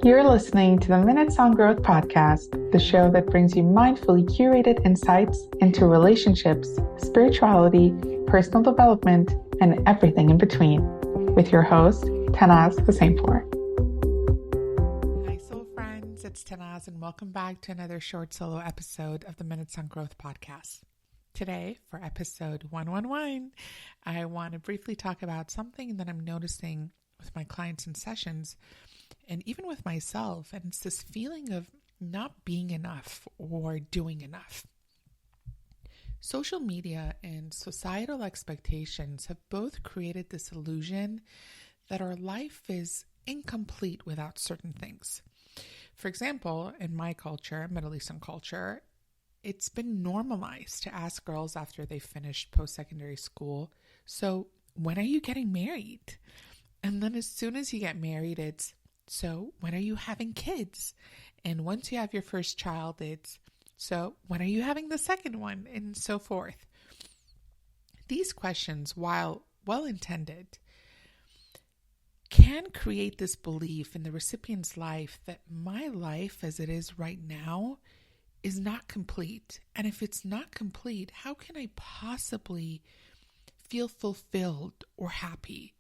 You're listening to the Minutes on Growth podcast, the show that brings you mindfully curated insights into relationships, spirituality, personal development, and everything in between, with your host, Tannaz Hosseinpour. Hi, soul friends. It's Tannaz, and welcome back to another short solo episode of the Minutes on Growth podcast. Today, for episode 111, I want to briefly talk about something that I'm noticing with my clients in sessions and even with myself, and it's this feeling of not being enough or doing enough. Social media and societal expectations have both created this illusion that our life is incomplete without certain things. For example, in my culture, Middle Eastern culture, it's been normalized to ask girls after they've finished post-secondary school, so when are you getting married? And then as soon as you get married, it's, so when are you having kids? And once you have your first child, it's, so when are you having the second one? And so forth. These questions, while well-intended, can create this belief in the recipient's life that my life as it is right now is not complete. And if it's not complete, how can I possibly feel fulfilled or happy?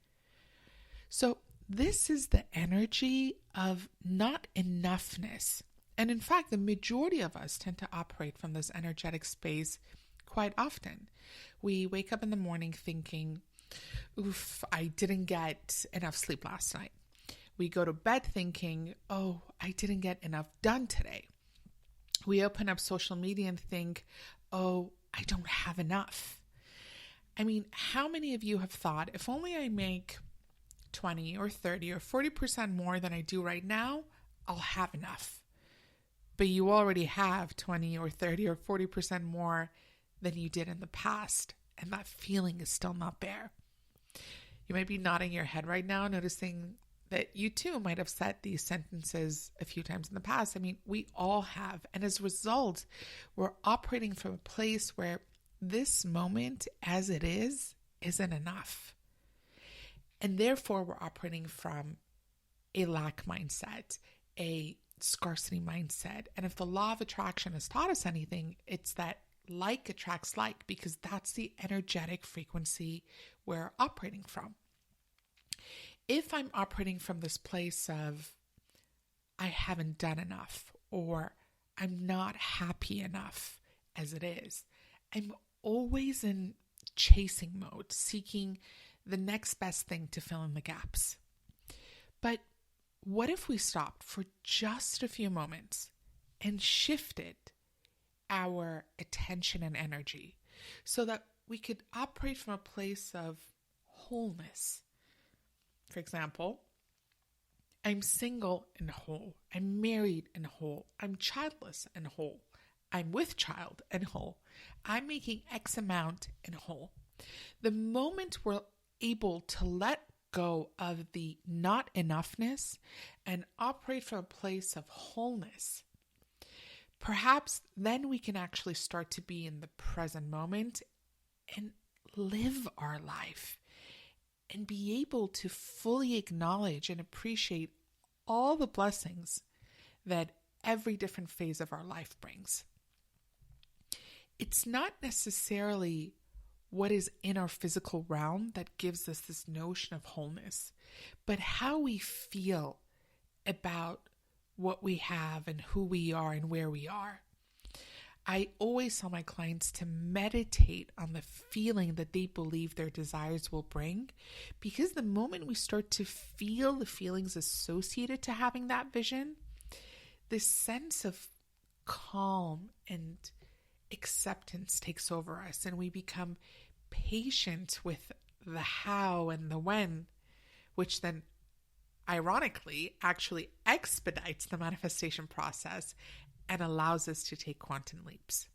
So this is the energy of not enoughness. And in fact, the majority of us tend to operate from this energetic space quite often. We wake up in the morning thinking, oof, I didn't get enough sleep last night. We go to bed thinking, oh, I didn't get enough done today. We open up social media and think, oh, I don't have enough. I mean, how many of you have thought, if only I make 20 or 30 or 40% more than I do right now, I'll have enough. But you already have 20 or 30 or 40% more than you did in the past, and that feeling is still not there. You might be nodding your head right now, noticing that you too might have said these sentences a few times in the past. I mean, we all have. And as a result, we're operating from a place where this moment as it is isn't enough. And therefore, we're operating from a lack mindset, a scarcity mindset. And if the law of attraction has taught us anything, it's that like attracts like, because that's the energetic frequency we're operating from. If I'm operating from this place of I haven't done enough, or I'm not happy enough as it is, I'm always in chasing mode, seeking the next best thing to fill in the gaps. But what if we stopped for just a few moments and shifted our attention and energy so that we could operate from a place of wholeness? For example, I'm single and whole. I'm married and whole. I'm childless and whole. I'm with child and whole. I'm making X amount and whole. The moment we're able to let go of the not enoughness and operate from a place of wholeness, perhaps then we can actually start to be in the present moment and live our life and be able to fully acknowledge and appreciate all the blessings that every different phase of our life brings. It's not necessarily what is in our physical realm that gives us this notion of wholeness, but how we feel about what we have and who we are and where we are. I always tell my clients to meditate on the feeling that they believe their desires will bring, because the moment we start to feel the feelings associated to having that vision, this sense of calm and acceptance takes over us, and we become patient with the how and the when, which then ironically actually expedites the manifestation process and allows us to take quantum leaps.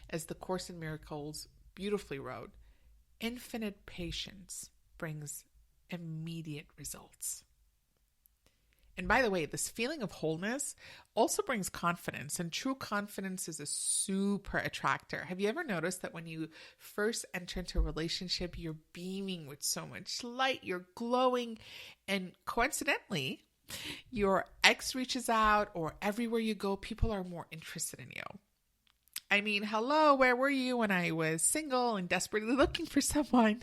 As the Course in Miracles beautifully wrote, infinite patience brings immediate results. And by the way, this feeling of wholeness also brings confidence, and true confidence is a super attractor. Have you ever noticed that when you first enter into a relationship, you're beaming with so much light, you're glowing, and coincidentally, your ex reaches out, or everywhere you go, people are more interested in you. I mean, hello, where were you when I was single and desperately looking for someone?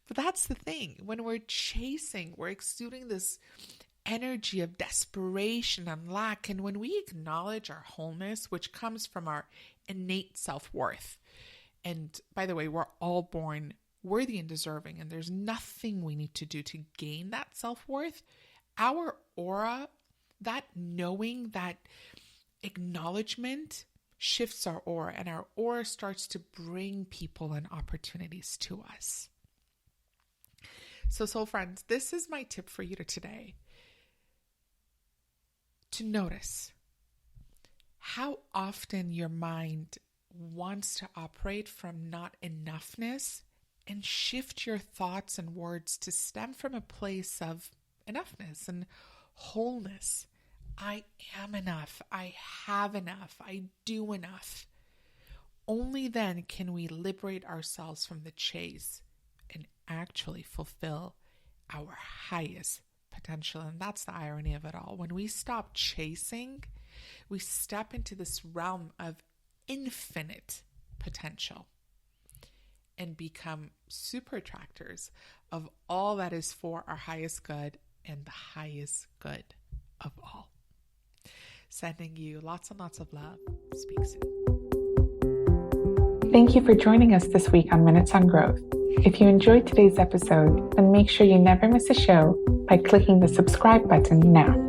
But that's the thing. When we're chasing, we're exuding this energy of desperation and lack. And when we acknowledge our wholeness, which comes from our innate self-worth, and by the way, we're all born worthy and deserving, and there's nothing we need to do to gain that self-worth. Our aura, that knowing, that acknowledgement shifts our aura, and our aura starts to bring people and opportunities to us. So soul friends, this is my tip for you today. To notice how often your mind wants to operate from not enoughness, and shift your thoughts and words to stem from a place of enoughness and wholeness. I am enough. I have enough. I do enough. Only then can we liberate ourselves from the chase and actually fulfill our highest potential. And that's the irony of it all. When we stop chasing, we step into this realm of infinite potential and become super attractors of all that is for our highest good and the highest good of all. Sending you lots and lots of love. Speak soon. Thank you for joining us this week on Minutes on Growth. If you enjoyed today's episode, then make sure you never miss a show by clicking the subscribe button now.